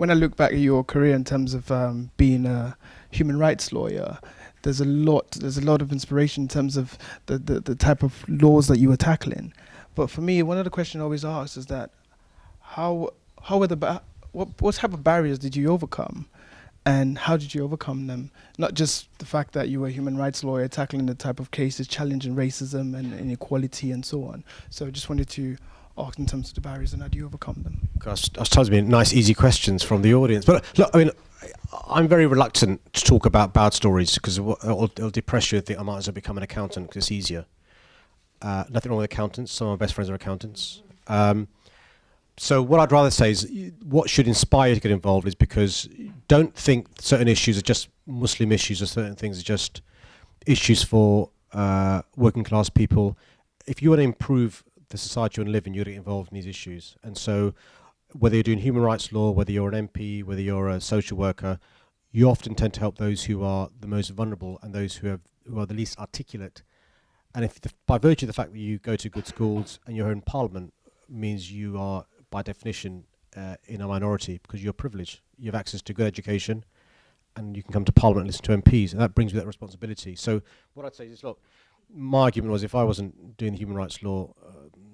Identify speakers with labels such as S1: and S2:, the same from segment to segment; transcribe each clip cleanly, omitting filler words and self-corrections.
S1: when I look back at your career in terms of being a human rights lawyer, there's a lot of inspiration in terms of the type of laws that you were tackling. But for me, one of the questions I always ask is that how were what type of barriers did you overcome, and how did you overcome them? Not just the fact that you were a human rights lawyer tackling the type of cases challenging racism and inequality and so on. So I just wanted to ask in terms of the barriers and how do you overcome them?
S2: Gosh, I was trying to be nice, easy questions from the audience. But look, I mean, I'm very reluctant to talk about bad stories because it'll depress you. I think I might as well become an accountant because it's easier. Nothing wrong with accountants. Some of my best friends are accountants. So what I'd rather say is what should inspire you to get involved is because don't think certain issues are just Muslim issues or certain things are just issues for working class people. If you want to improve the society you want to live in, you're getting involved in these issues. And so whether you're doing human rights law, whether you're an MP, whether you're a social worker, you often tend to help those who are the most vulnerable and those who are the least articulate. And if by virtue of the fact that you go to good schools and you're in Parliament means you are by definition in a minority because you're privileged. You have access to good education and you can come to Parliament and listen to MPs, and that brings with that responsibility. So what I'd say is, look, my argument was if I wasn't doing the human rights law,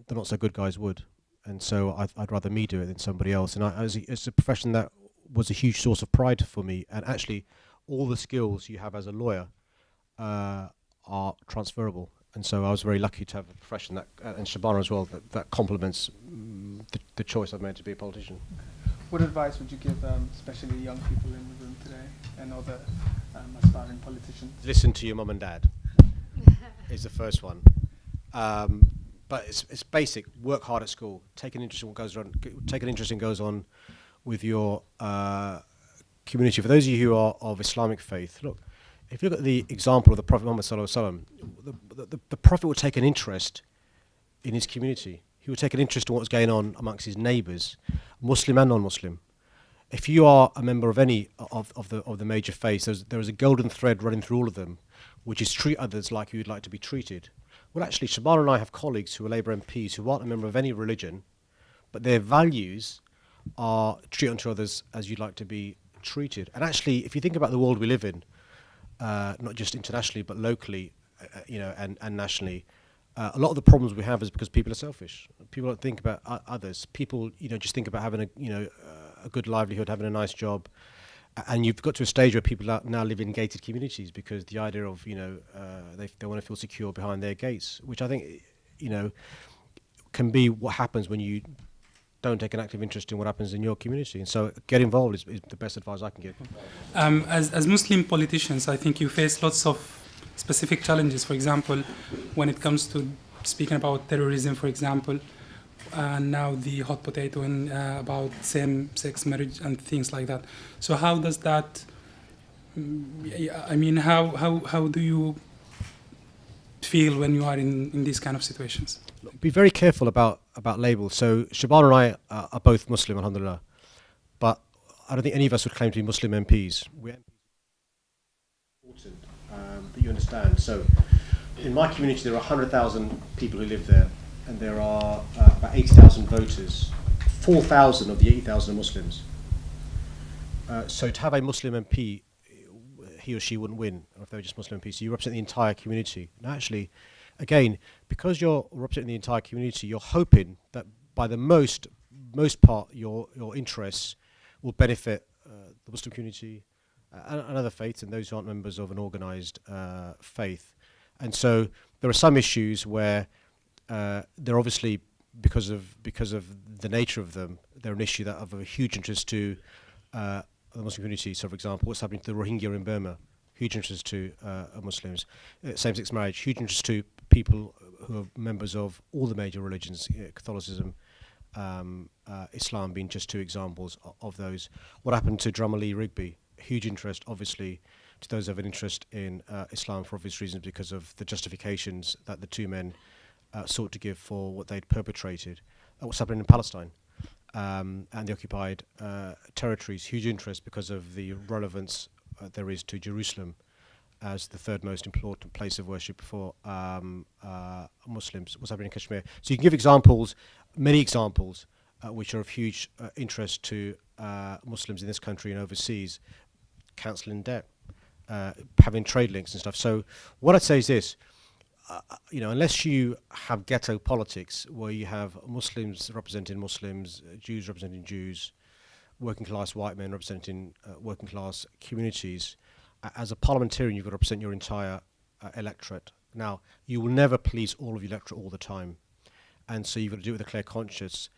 S2: the not so good guys would. And so I'd rather me do it than somebody else. And it's a profession that was a huge source of pride for me. And actually, all the skills you have as a lawyer are transferable. And so I was very lucky to have a profession that, and Shabana as well, that complements the choice I've made to be a politician.
S1: What advice would you give, especially young people in the room today and other aspiring politicians?
S2: Listen to your mum and dad is the first one. But it's basic. Work hard at school. Take an interest in what goes on. Take an interest in goes on with your community. For those of you who are of Islamic faith, look, if you look at the example of the Prophet Muhammad sallallahu alaihi wasallam, the Prophet would take an interest in his community. He would take an interest in what was going on amongst his neighbours, Muslim and non-Muslim. If you are a member of any of the major faiths, there is a golden thread running through all of them, which is treat others like you would like to be treated. Well, actually, Shabana and I have colleagues who are Labour MPs who aren't a member of any religion, but their values are treat unto others as you'd like to be treated. And actually, if you think about the world we live in, not just internationally but locally, and nationally, a lot of the problems we have is because people are selfish. People don't think about others. People, just think about having a good livelihood, having a nice job. And you've got to a stage where people now live in gated communities because the idea of, they want to feel secure behind their gates, which I think, can be what happens when you don't take an active interest in what happens in your community. And so get involved is the best advice I can give.
S3: As Muslim politicians, I think you face lots of specific challenges. For example, when it comes to speaking about terrorism, for example, and now the hot potato and about same-sex marriage and things like that. So how does that? How do you feel when you are in these kind of situations?
S2: Be very careful about labels. So Shabana and I are both Muslim, alhamdulillah, but I don't think any of us would claim to be Muslim MPs. We're MPs. Important that you understand. So in my community, there are 100,000 people who live there. And there are about 80,000 voters. 4,000 of the 80,000 are Muslims. So to have a Muslim MP, he or she wouldn't win if they were just Muslim MPs. So you represent the entire community. And actually, again, because you're representing the entire community, you're hoping that by the most part, your interests will benefit the Muslim community and other faiths and those who aren't members of an organised faith. And so there are some issues where they're obviously, because of the nature of them, they're an issue that of a huge interest to the Muslim community. So, for example, what's happening to the Rohingya in Burma, huge interest to Muslims. Same-sex marriage, huge interest to people who are members of all the major religions, Catholicism, Islam being just two examples of those. What happened to Drummer Lee Rigby? Huge interest, obviously, to those who have an interest in Islam for obvious reasons because of the justifications that the two men sought to give for what they'd perpetrated. What's happening in Palestine and the occupied territories, huge interest because of the relevance there is to Jerusalem as the third most important place of worship for Muslims. What's happening in Kashmir. So you can give examples, many examples, which are of huge interest to Muslims in this country and overseas cancelling debt, having trade links and stuff. So what I'd say is this, unless you have ghetto politics where you have Muslims representing Muslims, Jews representing Jews, working class white men representing working class communities, as a parliamentarian you've got to represent your entire electorate. Now, you will never please all of your electorate all the time, and so you've got to do it with a clear conscience.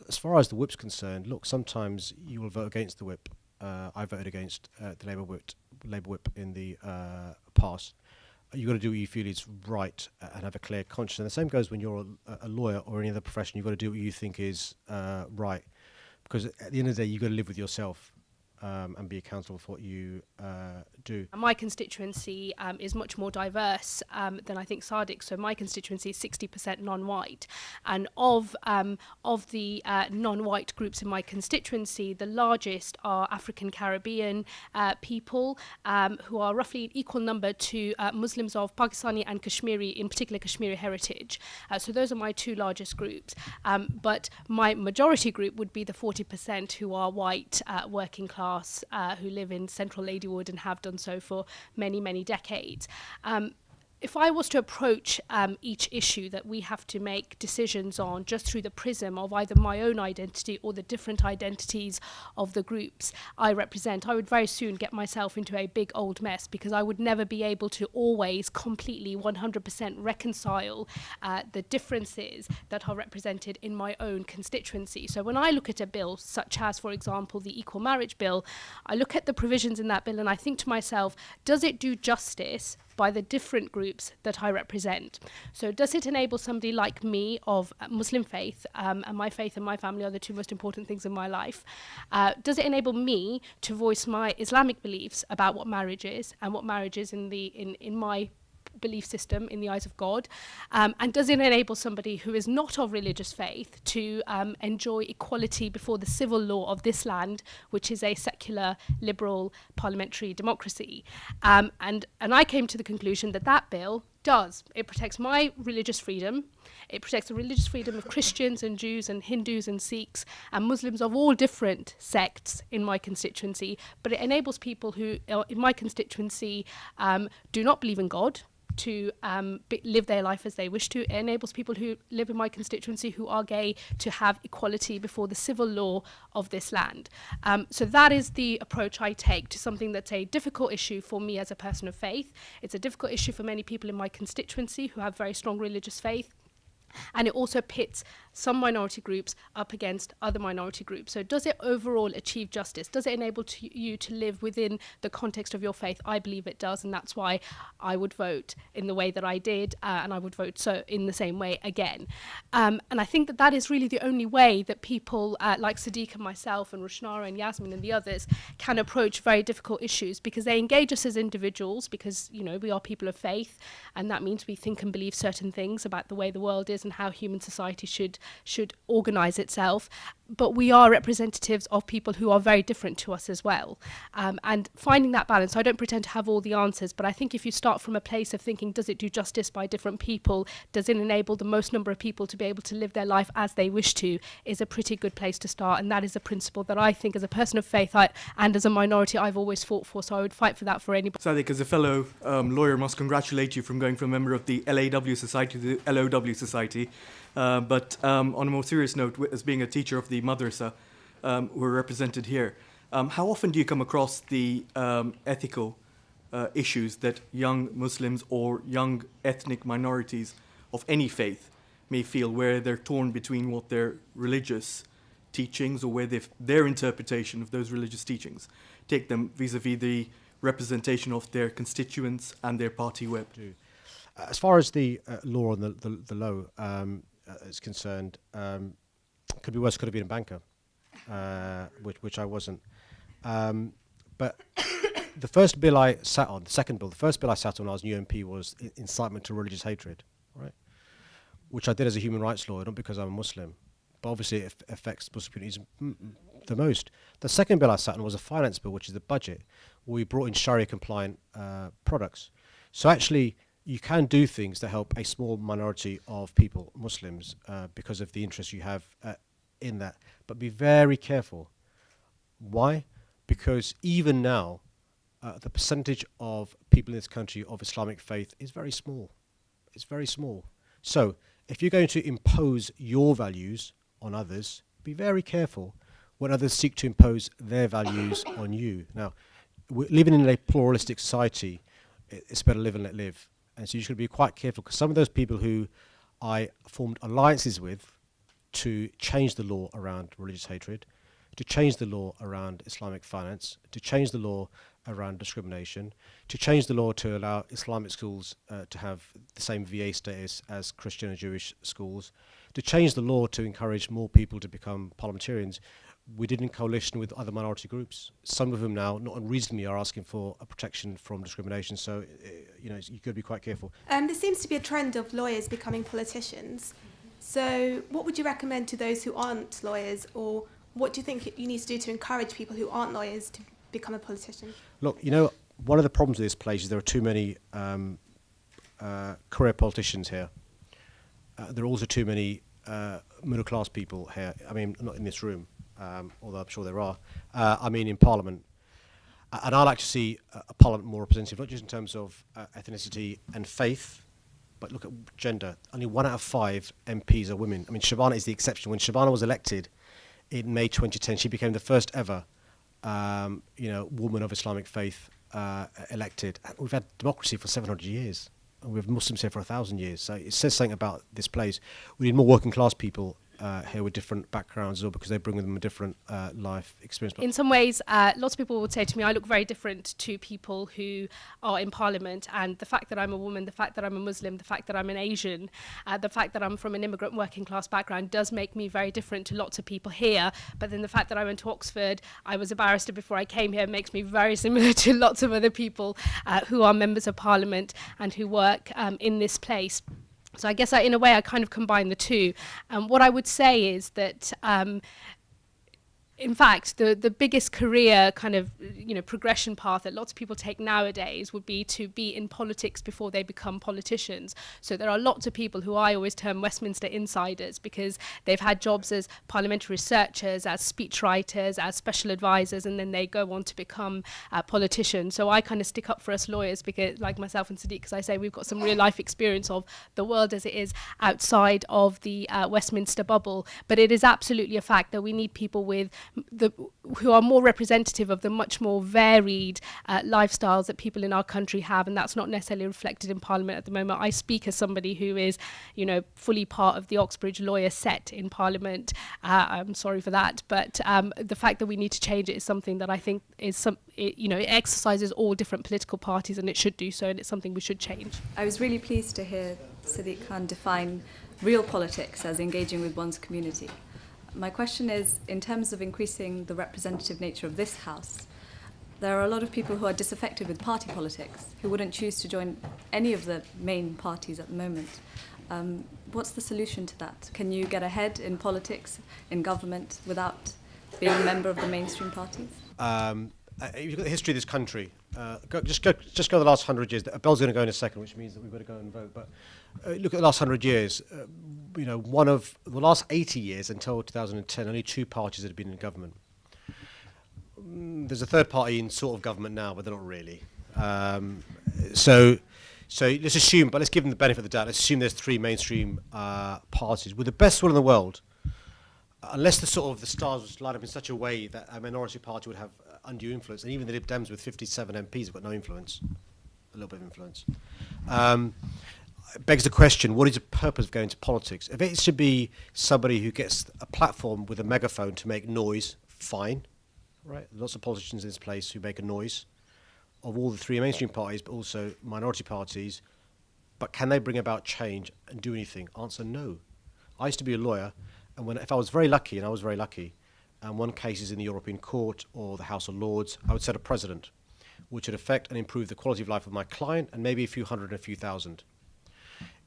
S2: As far as the whip's concerned, look, sometimes you will vote against the whip. I voted against the Labour whip in the past. You've got to do what you feel is right and have a clear conscience. And the same goes when you're a lawyer or any other profession. You've got to do what you think is right, because at the end of the day, you've got to live with yourself and be accountable for what you do.
S4: My constituency is much more diverse than I think Sadiq. So my constituency is 60% non-white, and of the non-white groups in my constituency, the largest are African Caribbean people who are roughly an equal number to Muslims of Pakistani and Kashmiri, in particular Kashmiri heritage. So those are my two largest groups. But my majority group would be the 40% who are white, working class, who live in central Ladywood and have done so for many, many decades. If I was to approach each issue that we have to make decisions on just through the prism of either my own identity or the different identities of the groups I represent, I would very soon get myself into a big old mess, because I would never be able to always completely 100% reconcile the differences that are represented in my own constituency. So when I look at a bill such as, for example, the Equal Marriage Bill, I look at the provisions in that bill and I think to myself, does it do justice by the different groups that I represent? So does it enable somebody like me of Muslim faith, and my faith and my family are the two most important things in my life, does it enable me to voice my Islamic beliefs about what marriage is and what marriage is in my belief system in the eyes of God, and does it enable somebody who is not of religious faith to enjoy equality before the civil law of this land, which is a secular, liberal, parliamentary democracy? And I came to the conclusion that that bill does. It protects my religious freedom. It protects the religious freedom of Christians and Jews and Hindus and Sikhs and Muslims of all different sects in my constituency, but it enables people who in my constituency do not believe in God to live their life as they wish to. It enables people who live in my constituency who are gay to have equality before the civil law of this land. So that is the approach I take to something that's a difficult issue for me as a person of faith. It's a difficult issue for many people in my constituency who have very strong religious faith. And it also pits some minority groups up against other minority groups. So does it overall achieve justice? Does it enable you to live within the context of your faith? I believe it does, and that's why I would vote in the way that I did, and I would vote so in the same way again. And I think that that is really the only way that people like Sadiq and myself and Rushnara and Yasmin and the others can approach very difficult issues, because they engage us as individuals, because we are people of faith, and that means we think and believe certain things about the way the world is and how human society should organise itself. But we are representatives of people who are very different to us as well. And finding that balance, I don't pretend to have all the answers, but I think if you start from a place of thinking, does it do justice by different people? Does it enable the most number of people to be able to live their life as they wish to? Is a pretty good place to start. And that is a principle that I think as a person of faith and as a minority I've always fought for. So I would fight for that for anybody.
S5: Sadiq, as a fellow lawyer, must congratulate you from going from a member of the LAW Society to the LOW Society. But on a more serious note, as being a teacher of the madrasa who are represented here, how often do you come across the ethical issues that young Muslims or young ethnic minorities of any faith may feel, where they're torn between what their religious teachings or where their interpretation of those religious teachings take them vis-a-vis the representation of their constituents and their party web?
S2: As far as the law on the low is concerned, could be worse, could have been a banker, which I wasn't. But the first bill I sat on, the first bill I sat on when I was new MP was incitement to religious hatred, right? Which I did as a human rights lawyer, not because I'm a Muslim, but obviously it affects Muslim communities the most. The second bill I sat on was a finance bill, which is the budget, where we brought in Sharia-compliant products. So actually, you can do things that help a small minority of people, Muslims, because of the interest you have in that. But be very careful Why? Because even now, the percentage of people in this country of Islamic faith is very small. It's very small. So if you're going to impose your values on others, be very careful when others seek to impose their values on you. Now, we're living in a pluralistic society. It's better live and let live. And so you should be quite careful, because some of those people who I formed alliances with to change the law around religious hatred, to change the law around Islamic finance, to change the law around discrimination, to change the law to allow Islamic schools to have the same VA status as Christian and Jewish schools, to change the law to encourage more people to become parliamentarians. We did in coalition with other minority groups. Some of them now, not unreasonably, are asking for a protection from discrimination. So, you've got to be quite careful.
S6: There seems to be a trend of lawyers becoming politicians. So what would you recommend to those who aren't lawyers, or what do you think you need to do to encourage people who aren't lawyers to become a politician?
S2: Look, one of the problems with this place is there are too many career politicians here. There are also too many middle-class people here. I mean, not in this room, although I'm sure there are. I mean, in Parliament. And I like to see a Parliament more representative, not just in terms of ethnicity and faith, but look at gender. Only 1 out of 5 MPs are women. I mean, Shabana is the exception. When Shabana was elected in May 2010, she became the first ever woman of Islamic faith elected. And we've had democracy for 700 years. And we have Muslims here for 1,000 years. So it says something about this place. We need more working class people here with different backgrounds, or because they bring with them a different life experience.
S4: In some ways, lots of people would say to me, I look very different to people who are in Parliament, and the fact that I'm a woman, the fact that I'm a Muslim, the fact that I'm an Asian, the fact that I'm from an immigrant working class background does make me very different to lots of people here. But then the fact that I went to Oxford, I was a barrister before I came here, makes me very similar to lots of other people who are members of Parliament and who work in this place. So I guess in a way I kind of combine the two. What I would say is that in fact, the biggest career kind of, progression path that lots of people take nowadays would be to be in politics before they become politicians. So there are lots of people who I always term Westminster insiders, because they've had jobs as parliamentary researchers, as speechwriters, as special advisors, and then they go on to become politicians. So I kind of stick up for us lawyers, because, like myself and Sadiq, because I say we've got some real life experience of the world as it is outside of the Westminster bubble. But it is absolutely a fact that we need people with who are more representative of the much more varied lifestyles that people in our country have, and that's not necessarily reflected in Parliament at the moment. I speak as somebody who is, fully part of the Oxbridge lawyer set in Parliament. I'm sorry for that, but the fact that we need to change it is something that I think is it exercises all different political parties, and it should do so, and it's something we should change.
S7: I was really pleased to hear Sadiq Khan define real politics as engaging with one's community. My question is, in terms of increasing the representative nature of this House, there are a lot of people who are disaffected with party politics, who wouldn't choose to join any of the main parties at the moment. What's the solution to that? Can you get ahead in politics, in government, without being a member of the mainstream parties?
S2: If you look at the history of this country, just go the last 100 years. Bell's going to go in a second, which means that we've got to go and vote. But look at the last 100 years. One of the last 80 years until 2010, only 2 parties that have been in government. There's a third party in sort of government now, but they're not really. So let's assume, but let's give them the benefit of the doubt. Let's assume there's 3 mainstream parties with the best will in the world. Unless the stars was lined up in such a way that a minority party would have undue influence, and even the Lib Dems with 57 MPs have got no influence, a little bit of influence. It begs the question, what is the purpose of going into politics? If it should be somebody who gets a platform with a megaphone to make noise, fine. Right? Lots of politicians in this place who make a noise of all the 3 mainstream parties, but also minority parties. But can they bring about change and do anything? Answer, no. I used to be a lawyer, and if I was very lucky, and I was very lucky, and won cases in the European Court or the House of Lords, I would set a precedent which would affect and improve the quality of life of my client and maybe a few hundred and a few thousand.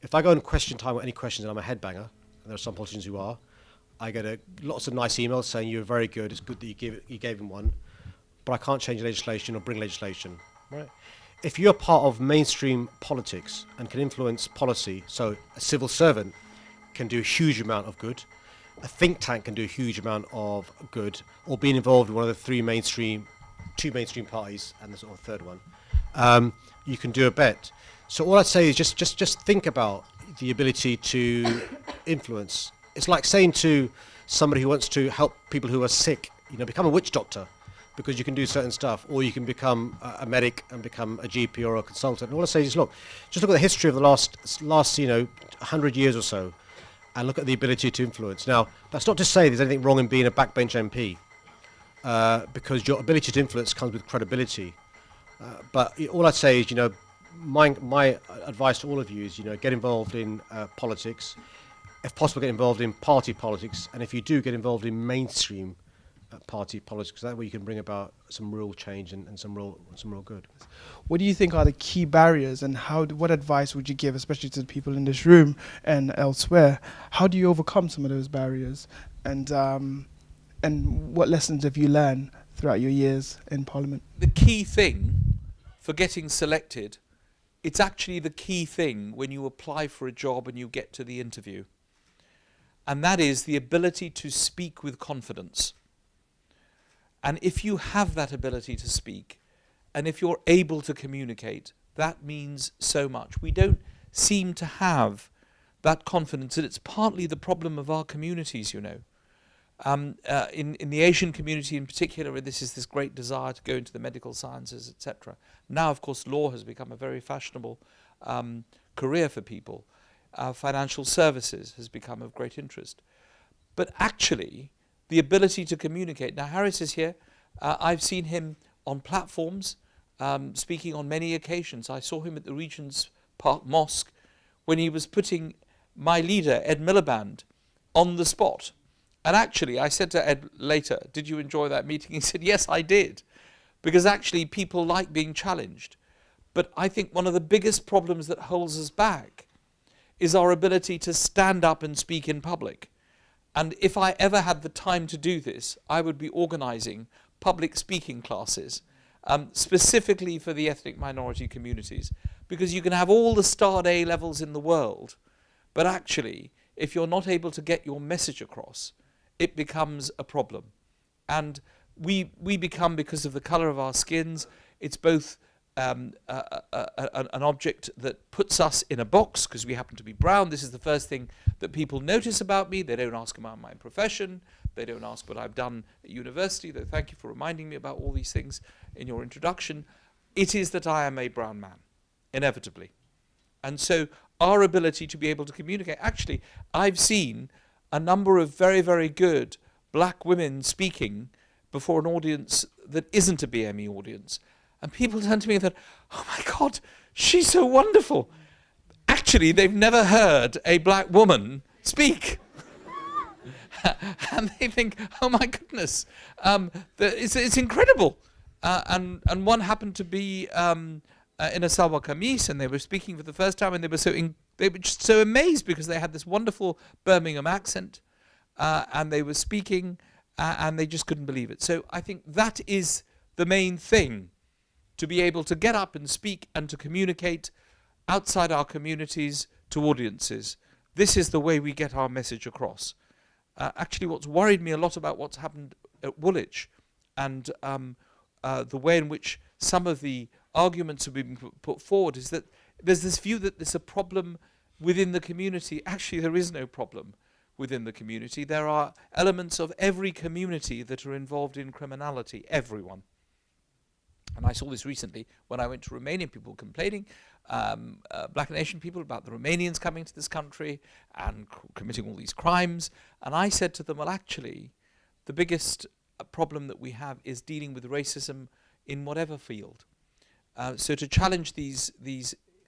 S2: If I go and question time with any questions and I'm a headbanger, and there are some politicians who are, I get lots of nice emails saying you're very good, it's good that you gave him one, but I can't change legislation or bring legislation. Right? If you're part of mainstream politics and can influence policy, so a civil servant can do a huge amount of good, a think tank can do a huge amount of good, or being involved in one of the two mainstream parties, and the sort of third one, you can do a bet. So all I'd say is just think about the ability to influence. It's like saying to somebody who wants to help people who are sick, become a witch doctor, because you can do certain stuff, or you can become a medic and become a GP or a consultant. And all I say is, just look at the history of the last 100 years or so, and look at the ability to influence. Now, that's not to say there's anything wrong in being a backbench MP, because your ability to influence comes with credibility. But all I'd say is, my advice to all of you is, get involved in politics. If possible, get involved in party politics. And if you do, get involved in mainstream party politics, because that way you can bring about some real change and some real good.
S1: What do you think are the key barriers, and what advice would you give, especially to the people in this room and elsewhere? How do you overcome some of those barriers, and what lessons have you learned throughout your years in Parliament?
S8: The key thing for getting selected, it's actually the key thing when you apply for a job and you get to the interview, and that is the ability to speak with confidence. And if you have that ability to speak, and if you're able to communicate, that means so much. We don't seem to have that confidence, and it's partly the problem of our communities, In the Asian community in particular, this great desire to go into the medical sciences, etc. Now, of course, law has become a very fashionable career for people. Financial services has become of great interest. But actually, the ability to communicate. Now, Harris is here. I've seen him on platforms, speaking on many occasions. I saw him at the Regent's Park Mosque when he was putting my leader, Ed Miliband, on the spot. And actually, I said to Ed later, did you enjoy that meeting? He said, yes, I did. Because actually, people like being challenged. But I think one of the biggest problems that holds us back is our ability to stand up and speak in public. And if I ever had the time to do this, I would be organising public speaking classes, specifically for the ethnic minority communities. Because you can have all the starred A levels in the world, but actually, if you're not able to get your message across, it becomes a problem. And we become, because of the colour of our skins, it's both an object that puts us in a box because we happen to be brown. This is the first thing that people notice about me. They don't ask about my profession. They don't ask what I've done at university, though thank you for reminding me about all these things in your introduction. It is that I am a brown man, inevitably. And so our ability to be able to communicate, actually, I've seen a number of very, very good black women speaking before an audience that isn't a BME audience. And people turn to me and thought, oh my God, she's so wonderful. Actually, they've never heard a black woman speak. And they think, oh my goodness, it's incredible. And one happened to be in a salwar kameez, and they were speaking for the first time, and they were just so amazed because they had this wonderful Birmingham accent, and they were speaking, and they just couldn't believe it. So I think that is the main thing, to be able to get up and speak and to communicate outside our communities to audiences. This is the way we get our message across. Actually, what's worried me a lot about what's happened at Woolwich and the way in which some of the arguments have been put forward is that there's this view that there's a problem within the community. Actually, there is no problem within the community. There are elements of every community that are involved in criminality, everyone. And I saw this recently when I went to Romania, people complaining, black and Asian people, about the Romanians coming to this country and committing all these crimes. And I said to them, well, actually, the biggest problem that we have is dealing with racism in whatever field. So to challenge these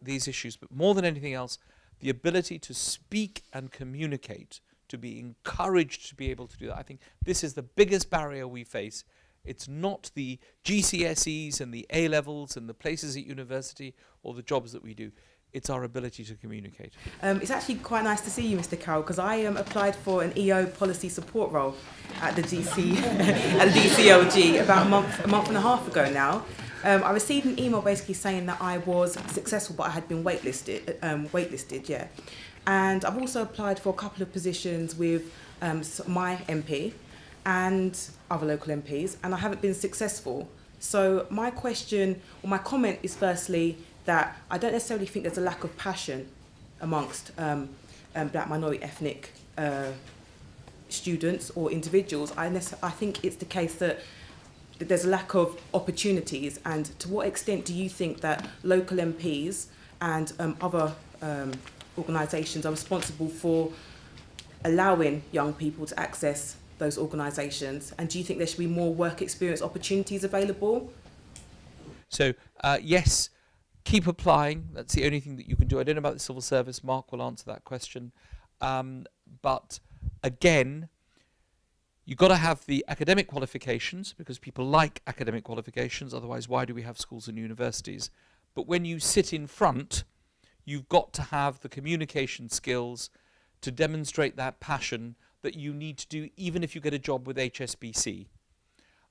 S8: issues, but more than anything else, the ability to speak and communicate, to be encouraged to be able to do that. I think this is the biggest barrier we face. It's not the GCSEs and the A-levels and the places at university or the jobs that we do. It's our ability to communicate.
S9: It's actually quite nice to see you, Mr. Carroll, because I applied for an EO policy support role at the DCLG about a month and a half ago now. I received an email basically saying that I was successful, but I had been waitlisted. And I've also applied for a couple of positions with my MP and other local MPs, and I haven't been successful. So my question, or my comment is firstly that I don't necessarily think there's a lack of passion amongst black minority ethnic students or individuals. I think it's the case that there's a lack of opportunities. And to what extent do you think that local MPs and other organisations are responsible for allowing young people to access those organisations? And do you think there should be more work experience opportunities available?
S8: So, yes, keep applying. That's the only thing that you can do. I don't know about the civil service. Mark will answer that question. But again, you've got to have the academic qualifications, because people like academic qualifications. Otherwise, why do we have schools and universities? But when you sit in front, you've got to have the communication skills to demonstrate that passion that you need to do, even if you get a job with HSBC.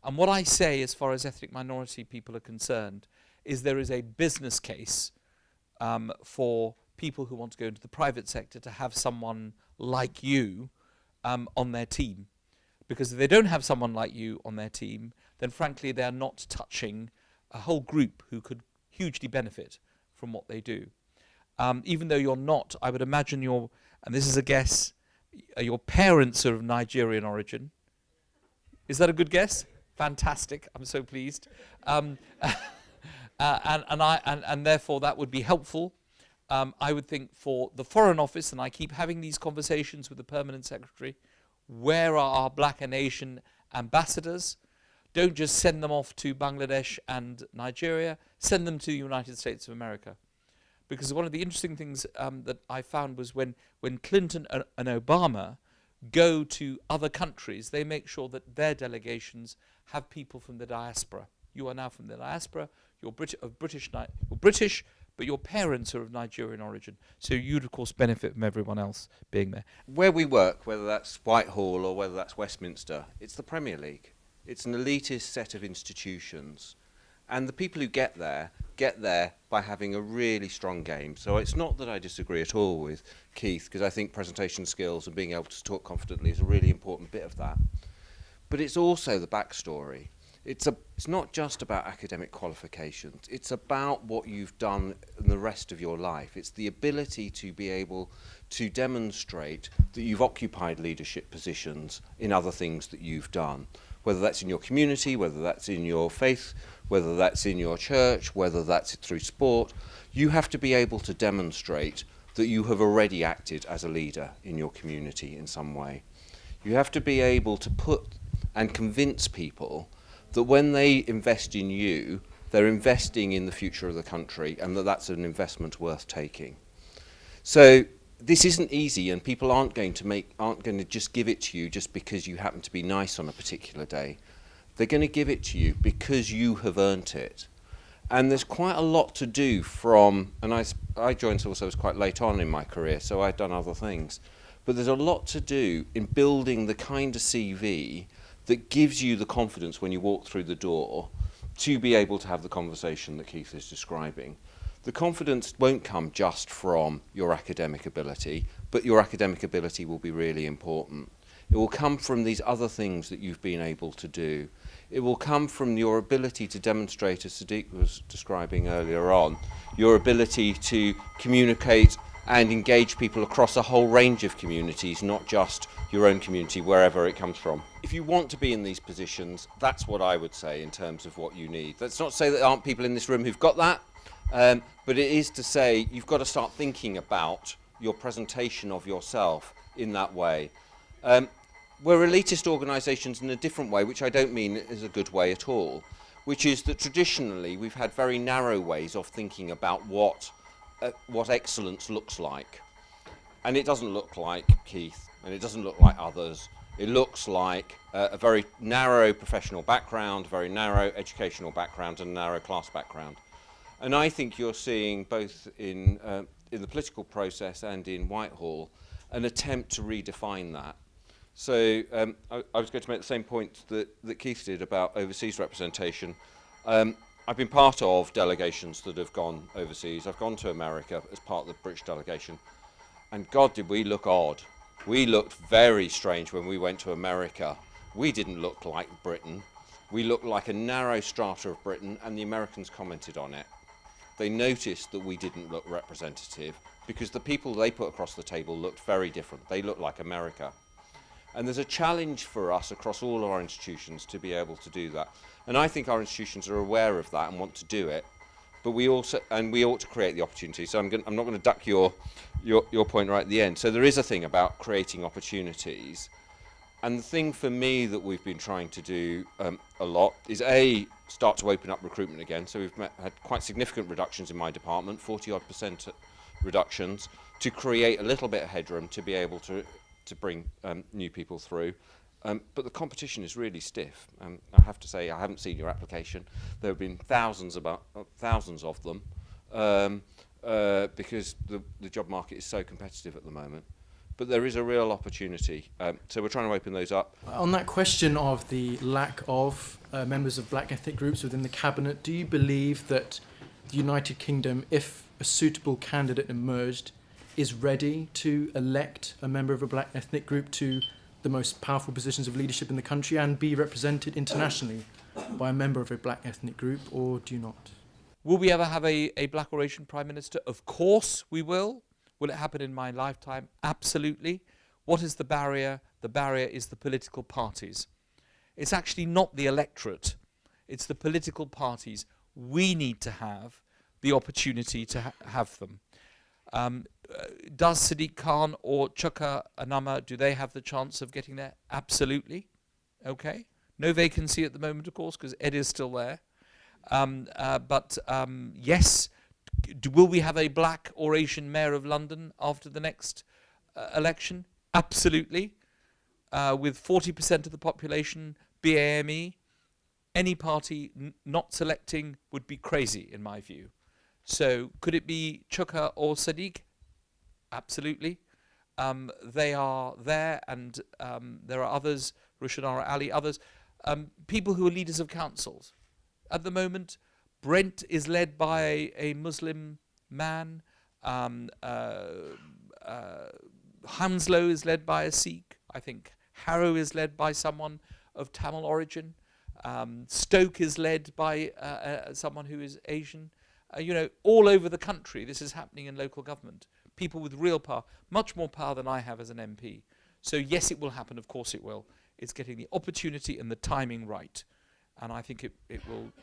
S8: And what I say, as far as ethnic minority people are concerned, is there is a business case for people who want to go into the private sector to have someone like you on their team. Because if they don't have someone like you on their team, then frankly they're not touching a whole group who could hugely benefit from what they do. Even though you're not, I would imagine and this is a guess, your parents are of Nigerian origin. Is that a good guess? Fantastic, I'm so pleased. And therefore that would be helpful. I would think for the Foreign Office, and I keep having these conversations with the Permanent Secretary, where are our Black and Asian ambassadors? Don't just send them off to Bangladesh and Nigeria, send them to the United States of America. Because one of the interesting things that I found was when Clinton and Obama go to other countries, they make sure that their delegations have people from the diaspora. You are now from the diaspora, you're British, but your parents are of Nigerian origin. So you'd, of course, benefit from everyone else being there.
S10: Where we work, whether that's Whitehall or whether that's Westminster, it's the Premier League. It's an elitist set of institutions. And the people who get there by having a really strong game. So it's not that I disagree at all with Keith, because I think presentation skills and being able to talk confidently is a really important bit of that. But it's also the backstory. It's not just about academic qualifications. It's about what you've done in the rest of your life. It's the ability to be able to demonstrate that you've occupied leadership positions in other things that you've done, whether that's in your community, whether that's in your faith, whether that's in your church, whether that's through sport. You have to be able to demonstrate that you have already acted as a leader in your community in some way. You have to be able to put and convince people that when they invest in you, they're investing in the future of the country, and that that's an investment worth taking. So this isn't easy, and people aren't going to just give it to you just because you happen to be nice on a particular day. They're going to give it to you because you have earned it. And there's quite a lot to do and I joined civil service quite late on in my career, so I'd done other things. But there's a lot to do in building the kind of CV that gives you the confidence when you walk through the door to be able to have the conversation that Keith is describing. The confidence won't come just from your academic ability, but your academic ability will be really important. It will come from these other things that you've been able to do. It will come from your ability to demonstrate, as Sadiq was describing earlier on, your ability to communicate and engage people across a whole range of communities, not just your own community, wherever it comes from. If you want to be in these positions, that's what I would say in terms of what you need. That's not to say that there aren't people in this room who've got that, but it is to say you've got to start thinking about your presentation of yourself in that way. We're elitist organisations in a different way, which I don't mean is a good way at all, which is that traditionally we've had very narrow ways of thinking about what excellence looks like. And it doesn't look like Keith, and it doesn't look like others. It looks like a very narrow professional background, very narrow educational background, and a narrow class background. And I think you're seeing both in the political process and in Whitehall an attempt to redefine that. So I was going to make the same point that Keith did about overseas representation. I've been part of delegations that have gone overseas. I've gone to America as part of the British delegation. And God, did we look odd. We looked very strange when we went to America. We didn't look like Britain. We looked like a narrow strata of Britain, and the Americans commented on it. They noticed that we didn't look representative because the people they put across the table looked very different. They looked like America. And there's a challenge for us across all of our institutions to be able to do that. And I think our institutions are aware of that and want to do it. But we ought to create the opportunity. So I'm not going to duck your point right at the end. So there is a thing about creating opportunities. And the thing for me that we've been trying to do a lot is start to open up recruitment again. So we've had quite significant reductions in my department, 40-odd% reductions, to create a little bit of headroom to be able to bring new people through. But the competition is really stiff. I have to say, I haven't seen your application. There have been thousands of them because the job market is so competitive at the moment. But there is a real opportunity. So we're trying to open those up.
S11: On that question of the lack of members of black ethnic groups within the cabinet, do you believe that the United Kingdom, if a suitable candidate emerged, is ready to elect a member of a black ethnic group to the most powerful positions of leadership in the country and be represented internationally by a member of a black ethnic group, or do you not?
S8: Will we ever have a black or Asian Prime Minister? Of course we will. Will it happen in my lifetime? Absolutely. What is the barrier? The barrier is the political parties. It's actually not the electorate. It's the political parties. We need to have the opportunity to have them. Does Sadiq Khan or Chuka Anama, do they have the chance of getting there? Absolutely. Okay. No vacancy at the moment, of course, because Ed is still there. But yes, will we have a black or Asian mayor of London after the next election? Absolutely. With 40% of the population BAME, any party not selecting would be crazy, in my view. So could it be Chuka or Sadiq? Absolutely. They are there, and there are others, Rushanara Ali, others, people who are leaders of councils. At the moment, Brent is led by a Muslim man. Hounslow is led by a Sikh. I think Harrow is led by someone of Tamil origin. Stoke is led by someone who is Asian. All over the country, this is happening in local government. People with real power, much more power than I have as an MP. So yes, it will happen. Of course it will. It's getting the opportunity and the timing right. And I think it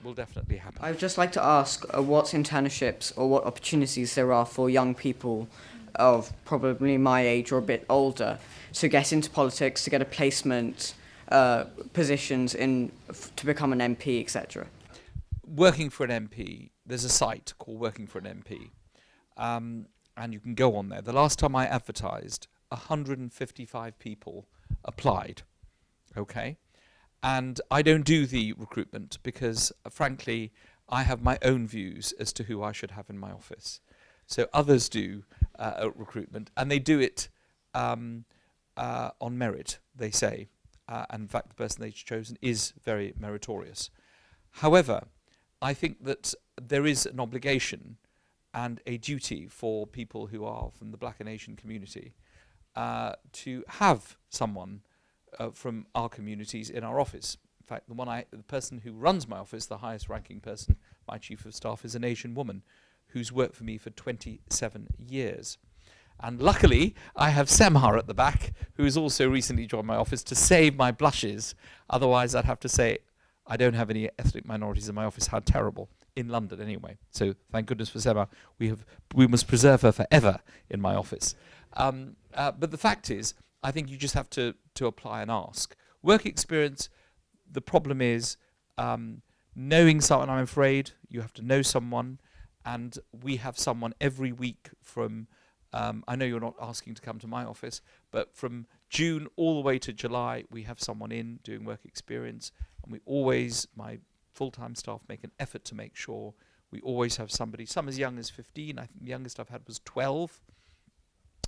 S8: will definitely happen.
S12: I would just like to ask what internships or what opportunities there are for young people of probably my age or a bit older to get into politics, to get a placement, positions to become an MP, etc.
S8: Working for an MP, there's a site called Working for an MP, and you can go on there. The last time I advertised, 155 people applied, okay? And I don't do the recruitment because, frankly, I have my own views as to who I should have in my office. So others do recruitment, and they do it on merit, they say. And in fact, the person they've chosen is very meritorious. However, I think that there is an obligation and a duty for people who are from the black and Asian community to have someone from our communities in our office. In fact, the person who runs my office, the highest ranking person, my chief of staff, is an Asian woman who's worked for me for 27 years. And luckily, I have Semhar at the back, who has also recently joined my office to save my blushes. Otherwise, I'd have to say, I don't have any ethnic minorities in my office. How terrible. In London, anyway. So thank goodness for Semhar. We must preserve her forever in my office. But the fact is, I think you just have to apply and ask. Work experience, the problem is knowing someone, I'm afraid. You have to know someone. And we have someone every week from, I know you're not asking to come to my office, but from June all the way to July, we have someone in doing work experience. And we always, my full-time staff make an effort to make sure we always have somebody, some as young as 15. I think the youngest I've had was 12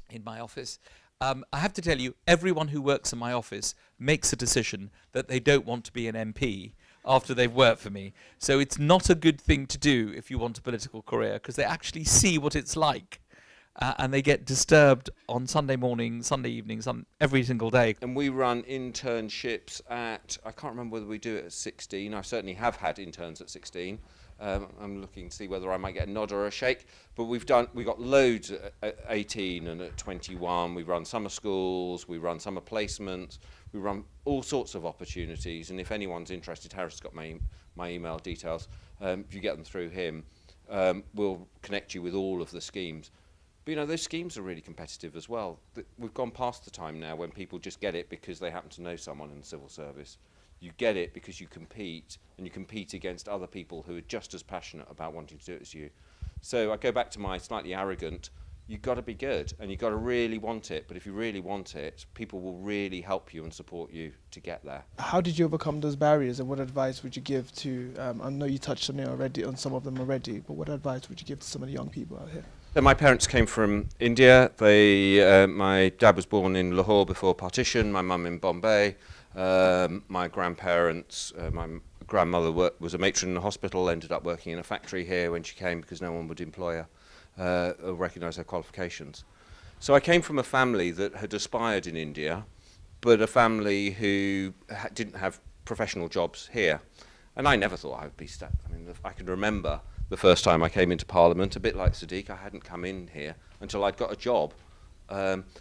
S8: in my office. I have to tell you, everyone who works in my office makes a decision that they don't want to be an MP after they've worked for me. So it's not a good thing to do if you want a political career, because they actually see what it's like. and they get disturbed on Sunday morning, Sunday evening, every single day.
S10: And we run internships at, I can't remember whether we do it at 16. I certainly have had interns at 16. I'm looking to see whether I might get a nod or a shake. But we've got loads at 18 and at 21. We run summer schools, we run summer placements, we run all sorts of opportunities. And if anyone's interested, Harris has got my email details. If you get them through him, we'll connect you with all of the schemes. But, you know, those schemes are really competitive as well. We've gone past the time now when people just get it because they happen to know someone in the civil service. You get it because you compete, and you compete against other people who are just as passionate about wanting to do it as you. So I go back to my slightly arrogant, you've got to be good, and you've got to really want it. But if you really want it, people will really help you and support you to get there.
S1: How did you overcome those barriers, and what advice would you give to, I know you touched on it already, on some of them already, but what advice would you give to some of the young people out here?
S10: So my parents came from India. My dad was born in Lahore before partition, my mum in Bombay. My grandparents, my grandmother was a matron in a hospital, ended up working in a factory here when she came because no one would employ her or recognise her qualifications. So I came from a family that had aspired in India, but a family who didn't have professional jobs here. And I never thought I would be stuck. I mean, I can remember the first time I came into Parliament, a bit like Sadiq, I hadn't come in here until I'd got a job.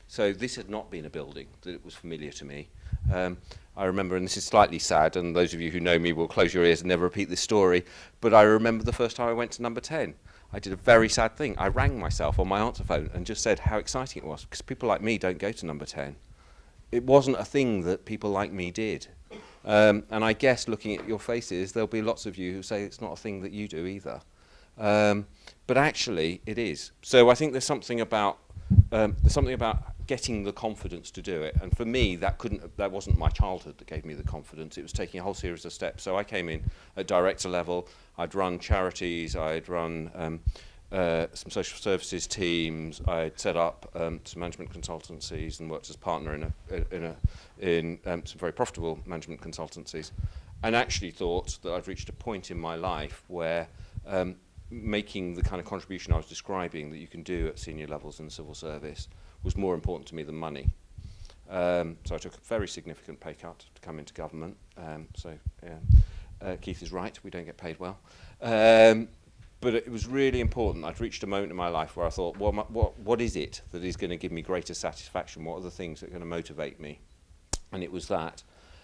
S10: So this had not been a building that it was familiar to me. I remember, and this is slightly sad, and those of you who know me will close your ears and never repeat this story, but I remember the first time I went to number 10. I did a very sad thing. I rang myself on my answer phone and just said how exciting it was, because people like me don't go to number 10. It wasn't a thing that people like me did. And I guess looking at your faces, there'll be lots of you who say it's not a thing that you do either. But actually, it is. So I think there's something about getting the confidence to do it. And for me, that wasn't my childhood that gave me the confidence. It was taking a whole series of steps. So I came in at director level. I'd run charities. I'd run some social services teams. I'd set up some management consultancies and worked as partner in some very profitable management consultancies. And actually thought that I'd reached a point in my life where making the kind of contribution I was describing that you can do at senior levels in the civil service was more important to me than money. So I took a very significant pay cut to come into government. Keith is right, we don't get paid well. But it was really important. I'd reached a moment in my life where I thought, well, what is it that is going to give me greater satisfaction? What are the things that are going to motivate me? And it was that.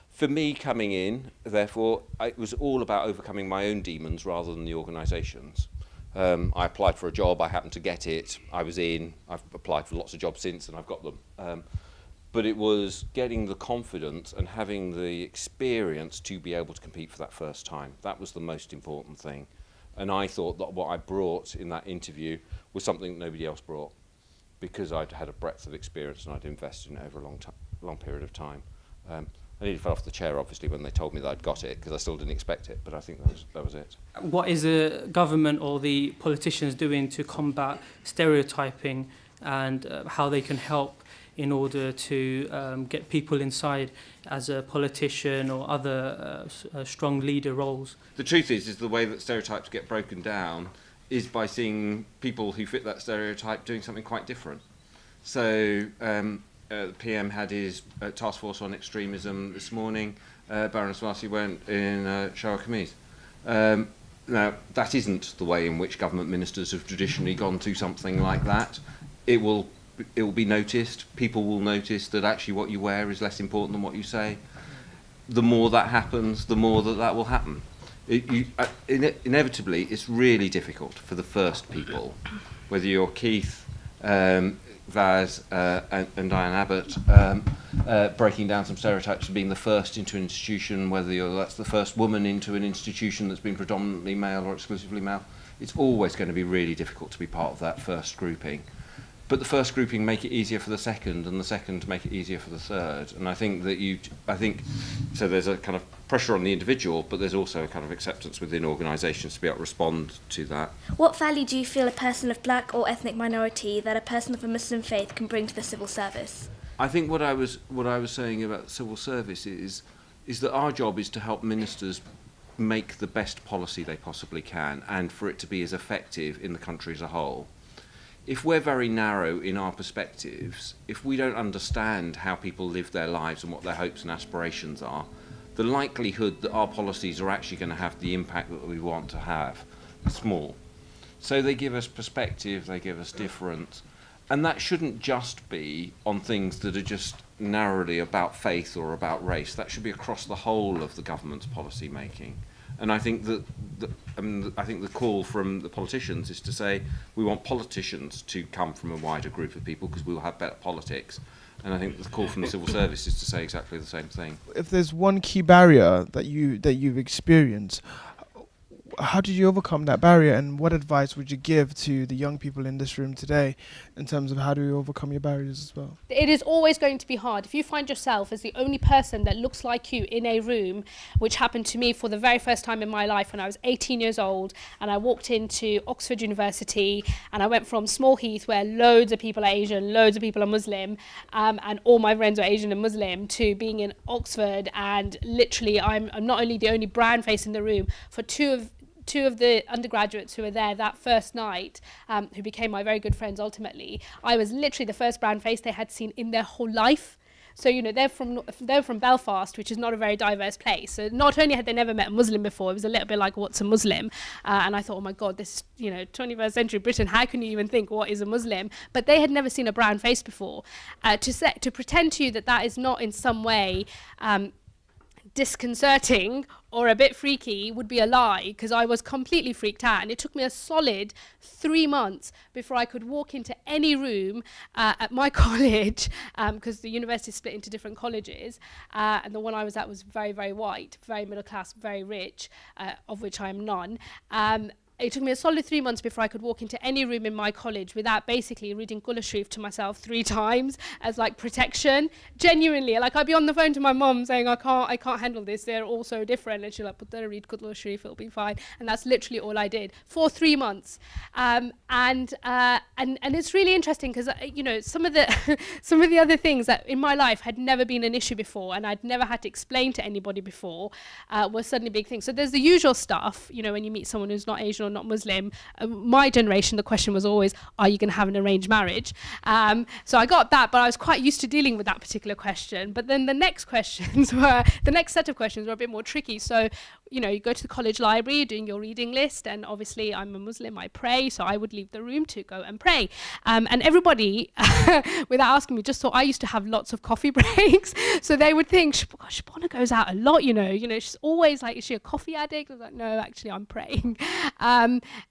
S10: For me coming in, therefore, it was all about overcoming my own demons rather than the organisation's. I applied for a job, I happened to get it, I was in, I've applied for lots of jobs since and I've got them. But it was getting the confidence and having the experience to be able to compete for that first time. That was the most important thing. And I thought that what I brought in that interview was something that nobody else brought, because I'd had a breadth of experience and I'd invested in it over a long period of time. I nearly fell off the chair, obviously, when they told me that I'd got it, because I still didn't expect it, but I think that was it.
S13: What is the government or the politicians doing to combat stereotyping, and how they can help in order to get people inside as a politician or other strong leader roles?
S10: The truth is the way that stereotypes get broken down is by seeing people who fit that stereotype doing something quite different. So the PM had his task force on extremism this morning. Baroness Marcy went in shower kameez. Now, that isn't the way in which government ministers have traditionally gone to something like that. It will be noticed. People will notice that actually what you wear is less important than what you say. The more that happens, the more that will happen. Inevitably, it's really difficult for the first people, whether you're Keith, Vaz and Diane Abbott, breaking down some stereotypes of being the first into an institution, whether that's the first woman into an institution that's been predominantly male or exclusively male. It's always going to be really difficult to be part of that first grouping. But the first grouping make it easier for the second, and the second make it easier for the third. And I think so there's a kind of pressure on the individual, but there's also a kind of acceptance within organisations to be able to respond to that.
S14: What value do you feel a person of black or ethnic minority that a person of a Muslim faith can bring to the civil service?
S10: I think what I was saying about civil service is that our job is to help ministers make the best policy they possibly can, and for it to be as effective in the country as a whole. if we're very narrow in our perspectives, if we don't understand how people live their lives and what their hopes and aspirations are, the likelihood that our policies are actually going to have the impact that we want to have is small. So they give us perspective, they give us difference, and that shouldn't just be on things that are just narrowly about faith or about race. That should be across the whole of the government's policy making. And I think that I think the call from the politicians is to say we want politicians to come from a wider group of people because we will have better politics. And I think the call from the civil service is to say exactly the same thing.
S1: If there's one key barrier that you've experienced, how did you overcome that barrier, and what advice would you give to the young people in this room today in terms of how do you overcome your barriers as well?
S4: It is always going to be hard. If you find yourself as the only person that looks like you in a room, which happened to me for the very first time in my life when I was 18 years old, and I walked into Oxford University, and I went from Small Heath, where loads of people are Asian, loads of people are Muslim, and all my friends are Asian and Muslim, to being in Oxford, and literally I'm not only the only brown face in the room. For two of the undergraduates who were there that first night, who became my very good friends ultimately, I was literally the first brown face they had seen in their whole life. So, you know, they're from Belfast, which is not a very diverse place. So not only had they never met a Muslim before, it was a little bit like, what's a Muslim? And I thought, oh my God, this is, 21st century Britain, how can you even think what is a Muslim? But they had never seen a brown face before. To pretend to you that is not in some way disconcerting or a bit freaky would be a lie, because I was completely freaked out, and it took me a solid 3 months before I could walk into any room at my college, because the university is split into different colleges, and the one I was at was very, very white, very middle class, very rich, of which I am none. It took me a solid 3 months before I could walk into any room in my college without basically reading Qul Sharif to myself 3 times as like protection. Genuinely, like I'd be on the phone to my mum saying, I can't handle this. They're all so different. And she'll like, put there, read Qul Sharif, it'll be fine. And that's literally all I did for 3 months. And it's really interesting because some of the other things that in my life had never been an issue before, and I'd never had to explain to anybody before, were suddenly big things. So there's the usual stuff, when you meet someone who's not Asian or not Muslim. My generation, the question was always, are you going to have an arranged marriage? So I got that, but I was quite used to dealing with that particular question. But then the next set of questions were a bit more tricky. So, you go to the college library, you're doing your reading list, and obviously I'm a Muslim, I pray, so I would leave the room to go and pray. And everybody, without asking me, just thought I used to have lots of coffee breaks. So they would think, Shabana goes out a lot, she's always like, is she a coffee addict? I was like, no, actually I'm praying.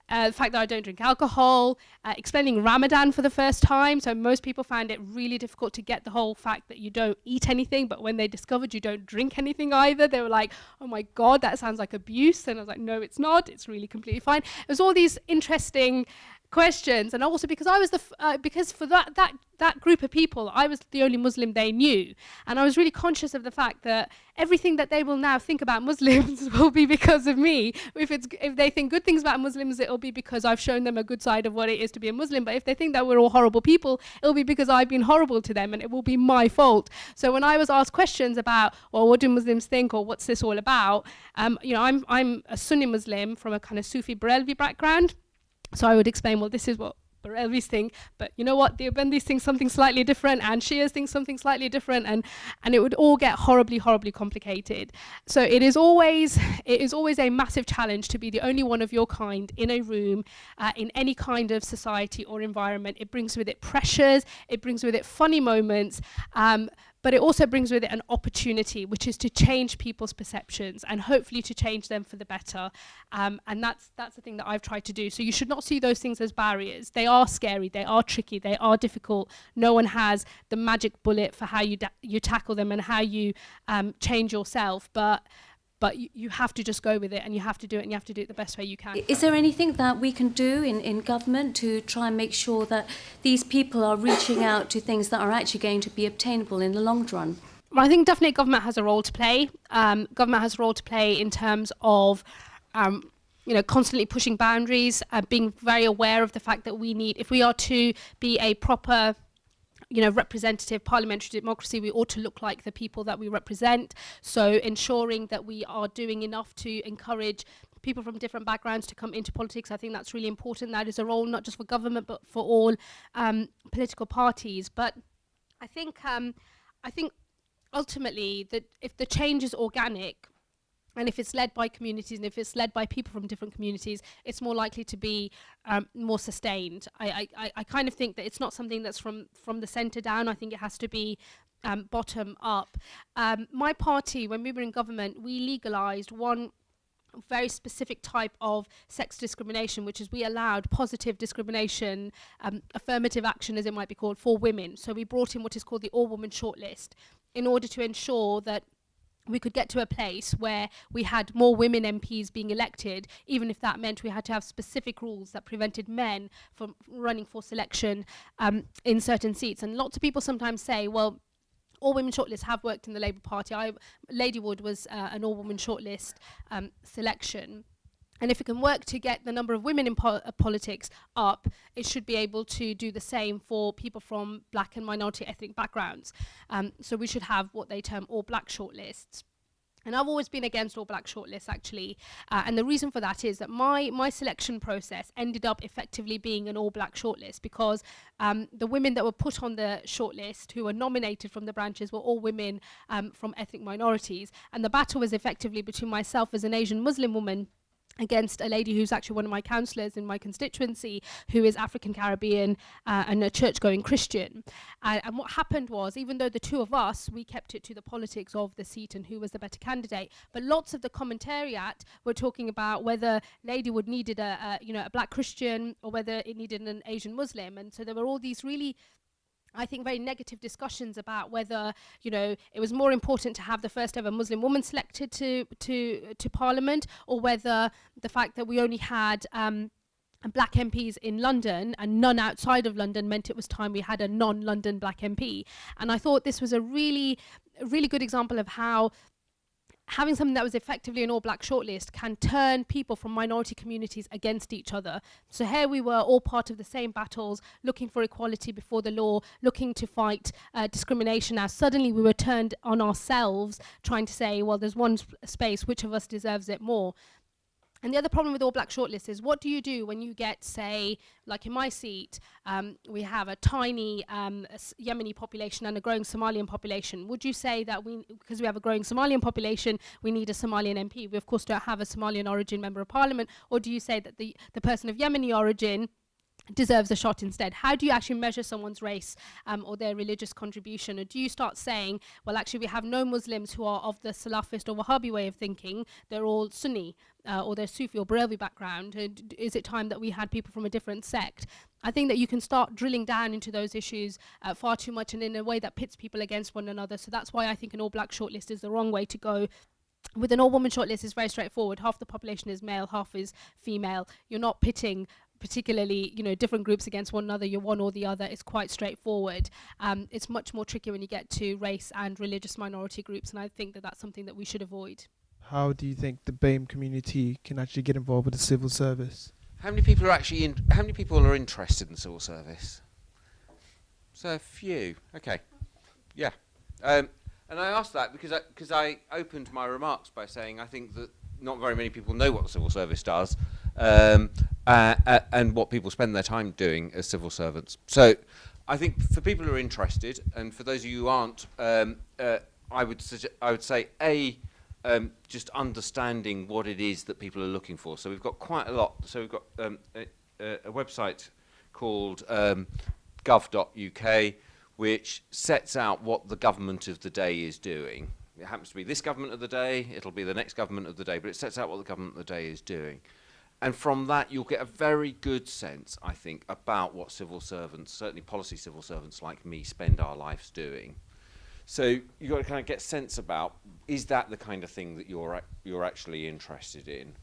S4: The fact that I don't drink alcohol, explaining Ramadan for the first time. So most people found it really difficult to get the whole fact that you don't eat anything, but when they discovered you don't drink anything either, they were like, oh my God, that sounds like abuse. And I was like, no, it's not. It's really completely fine. It was all these interesting questions, and also because I was because for that group of people, I was the only Muslim they knew, and I was really conscious of the fact that everything that they will now think about Muslims will be because of me. If they think good things about Muslims, it'll be because I've shown them a good side of what it is to be a Muslim. But if they think that we're all horrible people, it'll be because I've been horrible to them, and it will be my fault. So when I was asked questions about, well, what do Muslims think, or what's this all about, I'm a Sunni Muslim from a kind of Sufi Barelvi background. So I would explain, well, this is what Barelvis think, but you know what, the Ubandis think something slightly different, and Shias think something slightly different, and it would all get horribly, horribly complicated. So it is always a massive challenge to be the only one of your kind in a room, in any kind of society or environment. It brings with it pressures, it brings with it funny moments, but it also brings with it an opportunity, which is to change people's perceptions and hopefully to change them for the better. And that's the thing that I've tried to do. So you should not see those things as barriers. They are scary, they are tricky, they are difficult. No one has the magic bullet for how you tackle them and how you change yourself. But you have to just go with it, and you have to do it, and you have to do it the best way you can.
S15: Is there anything that we can do in government to try and make sure that these people are reaching out to things that are actually going to be obtainable in the long run?
S4: Well, I think definitely government has a role to play. Government has a role to play in terms of constantly pushing boundaries, being very aware of the fact that if we are to be a proper representative parliamentary democracy, we ought to look like the people that we represent. So ensuring that we are doing enough to encourage people from different backgrounds to come into politics. I think that's really important. That is a role not just for government but for all political parties. But I think ultimately that if the change is organic, and if it's led by communities and if it's led by people from different communities, it's more likely to be more sustained. I kind of think that it's not something that's from the centre down. I think it has to be bottom up. My party, when we were in government, we legalised one very specific type of sex discrimination, which is we allowed positive discrimination, affirmative action as it might be called, for women. So we brought in what is called the all-woman shortlist in order to ensure that we could get to a place where we had more women MPs being elected, even if that meant we had to have specific rules that prevented men from running for selection in certain seats. And lots of people sometimes say, well, all-women shortlists have worked in the Labour Party. Ladywood was an all-woman shortlist selection. And if it can work to get the number of women in politics up, it should be able to do the same for people from black and minority ethnic backgrounds. So we should have what they term all-black shortlists. And I've always been against all-black shortlists, actually. And the reason for that is that my selection process ended up effectively being an all-black shortlist because the women that were put on the shortlist who were nominated from the branches were all women from ethnic minorities. And the battle was effectively between myself as an Asian Muslim woman against a lady who's actually one of my councillors in my constituency, who is African Caribbean and a church-going Christian. And what happened was, even though the two of us, we kept it to the politics of the seat and who was the better candidate, but lots of the commentariat were talking about whether Ladywood needed a black Christian or whether it needed an Asian Muslim. And so there were all these really, I think, very negative discussions about whether, it was more important to have the first ever Muslim woman selected to Parliament, or whether the fact that we only had black MPs in London and none outside of London meant it was time we had a non-London black MP. And I thought this was a really good example of how having something that was effectively an all-black shortlist can turn people from minority communities against each other. So here we were, all part of the same battles, looking for equality before the law, looking to fight discrimination. Now suddenly we were turned on ourselves, trying to say, well, there's one space, which of us deserves it more? And the other problem with all-black shortlists is, what do you do when you get, say, like in my seat, we have a tiny Yemeni population and a growing Somalian population? Would you say that because we have a growing Somalian population, we need a Somalian MP? We, of course, don't have a Somalian origin member of parliament. Or do you say that the person of Yemeni origin deserves a shot instead? How do you actually measure someone's race or their religious contribution? Or do you start saying, well, actually we have no Muslims who are of the Salafist or Wahhabi way of thinking, they're all Sunni or they're Sufi or Barelvi background? Is it time that we had people from a different sect? I think that you can start drilling down into those issues far too much and in a way that pits people against one another. So that's why I think an all-black shortlist is the wrong way to go. With an all-woman shortlist, it's very straightforward. Half the population is male, half is female. You're not pitting particularly, different groups against one another. You're one or the other. It's quite straightforward. It's much more tricky when you get to race and religious minority groups, and I think that that's something that we should avoid.
S1: How do you think the BAME community can actually get involved with the civil service?
S10: How many people are interested in civil service? So a few. Okay. Yeah. And I asked that because I opened my remarks by saying I think that not very many people know what the civil service does, and what people spend their time doing as civil servants. So I think for people who are interested, and for those of you who aren't, I would say just understanding what it is that people are looking for. So we've got quite a lot. So we've got a website called gov.uk, which sets out what the government of the day is doing. It happens to be this government of the day, it'll be the next government of the day, but it sets out what the government of the day is doing. And from that, you'll get a very good sense, I think, about what civil servants, certainly policy civil servants like me, spend our lives doing. So you've got to kind of get a sense about, is that the kind of thing that you're actually interested in?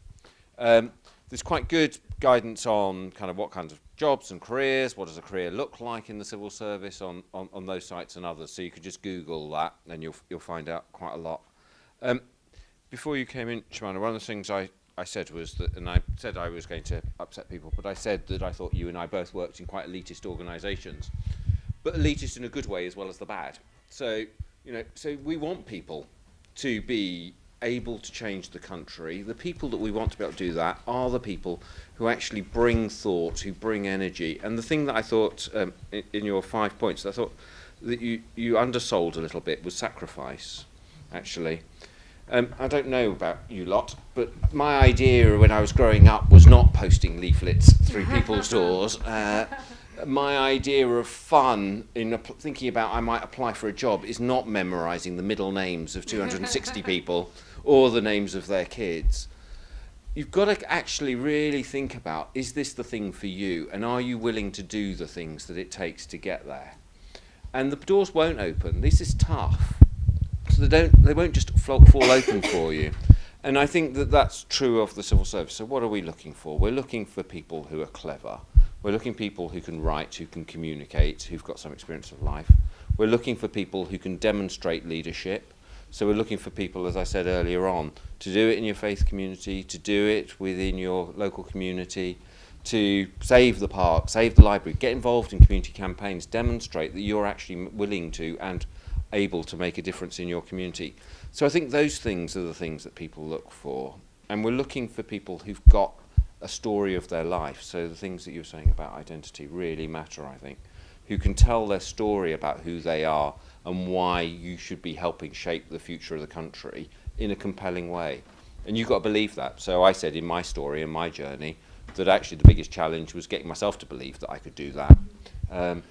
S10: There's quite good guidance on kind of what kinds of jobs and careers, what does a career look like in the civil service on those sites and others. So you could just Google that and you'll find out quite a lot. Before you came in, Shamana, one of the things I said was that, and I said I was going to upset people, but I said that I thought you and I both worked in quite elitist organisations, but elitist in a good way as well as the bad. So, so we want people to be able to change the country, the people that we want to be able to do that are the people who actually bring thought, who bring energy. And the thing that I thought in your 5 points, I thought that you undersold a little bit was sacrifice, actually. I don't know about you lot, but my idea when I was growing up was not posting leaflets through people's doors. My idea of fun in thinking about I might apply for a job is not memorising the middle names of 260 people or the names of their kids. You've got to actually really think about, is this the thing for you, and are you willing to do the things that it takes to get there? And the doors won't open. This is tough. So they won't just fall open for you. And I think that that's true of the civil service. So what are we looking for? We're looking for people who are clever. We're looking for people who can write, who can communicate, who've got some experience of life. We're looking for people who can demonstrate leadership. So we're looking for people, as I said earlier on, to do it in your faith community, to do it within your local community, to save the park, save the library, get involved in community campaigns, demonstrate that you're actually willing to and able to make a difference in your community. So I think those things are the things that people look for. And we're looking for people who've got a story of their life. So the things that you were saying about identity really matter, I think. Who can tell their story about who they are and why you should be helping shape the future of the country in a compelling way. And you've got to believe that. So I said in my story, in my journey, that actually the biggest challenge was getting myself to believe that I could do that. And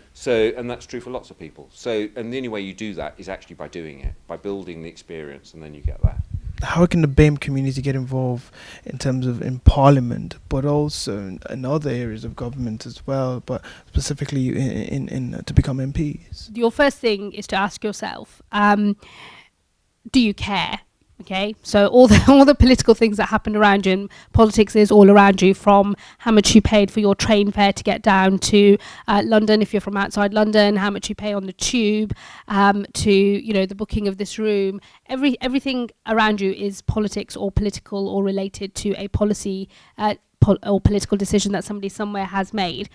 S10: that's true for lots of people. So, and the only way you do that is actually by doing it, by building the experience, and then you get there.
S1: How can the BAME community get involved in terms of in Parliament, but also in other areas of government as well, but specifically in to become MPs?
S4: Your first thing is to ask yourself, do you care? Okay, so all the political things that happen around you, and politics is all around you, from how much you paid for your train fare to get down to London if you're from outside London, how much you pay on the tube, to the booking of this room. Everything around you is politics or political or related to a policy or political decision that somebody somewhere has made.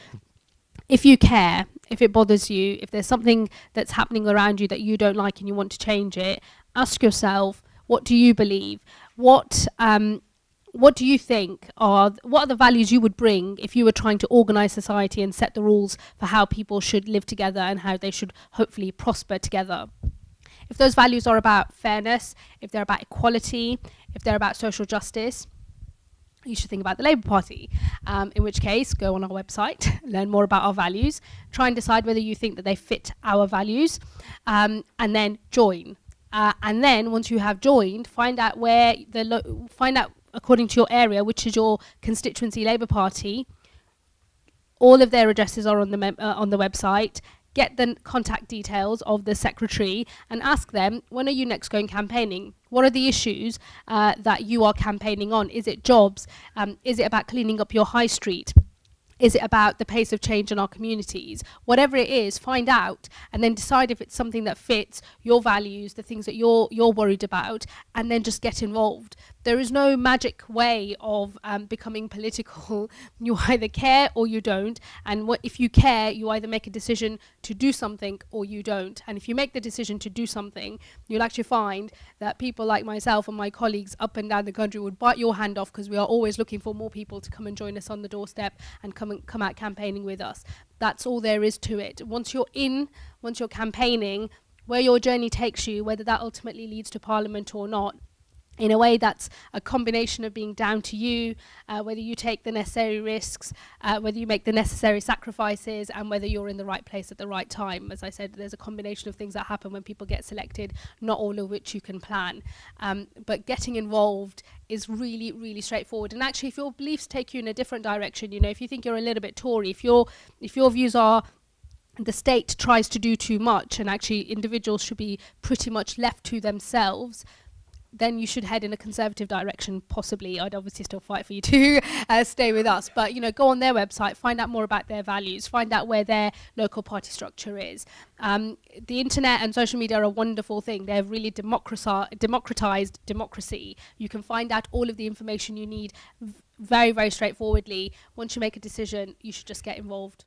S4: If you care, if it bothers you, if there's something that's happening around you that you don't like and you want to change it, ask yourself, what do you believe? What do you think what are the values you would bring if you were trying to organise society and set the rules for how people should live together and how they should hopefully prosper together? If those values are about fairness, if they're about equality, if they're about social justice, you should think about the Labour Party, in which case go on our website, learn more about our values, try and decide whether you think that they fit our values, and then join. And then once you have joined, find out according to your area, which is your constituency Labour Party. All of their addresses are on the website. Get the contact details of the secretary and ask them, when are you next going campaigning? What are the issues that you are campaigning on? Is it jobs? Is it about cleaning up your high street? Is it about the pace of change in our communities? Whatever it is, find out and then decide if it's something that fits your values, the things that you're worried about, and then just get involved. There is no magic way of becoming political. You either care or you don't. And if you care, you either make a decision to do something or you don't. And if you make the decision to do something, you'll actually find that people like myself and my colleagues up and down the country would bite your hand off, because we are always looking for more people to come and join us on the doorstep and come out campaigning with us. That's all there is to it. Once you're campaigning, where your journey takes you, whether that ultimately leads to Parliament or not, in a way that's a combination of being down to you, whether you take the necessary risks, whether you make the necessary sacrifices, and whether you're in the right place at the right time. As I said, there's a combination of things that happen when people get selected, not all of which you can plan. But getting involved is really, really straightforward. And actually, if your beliefs take you in a different direction, if you think you're a little bit Tory, if your views are the state tries to do too much and actually individuals should be pretty much left to themselves, then you should head in a conservative direction, possibly. I'd obviously still fight for you to stay with us. But, go on their website, find out more about their values, find out where their local party structure is. The internet and social media are a wonderful thing. They've really democratized democracy. You can find out all of the information you need very, very straightforwardly. Once you make a decision, you should just get involved.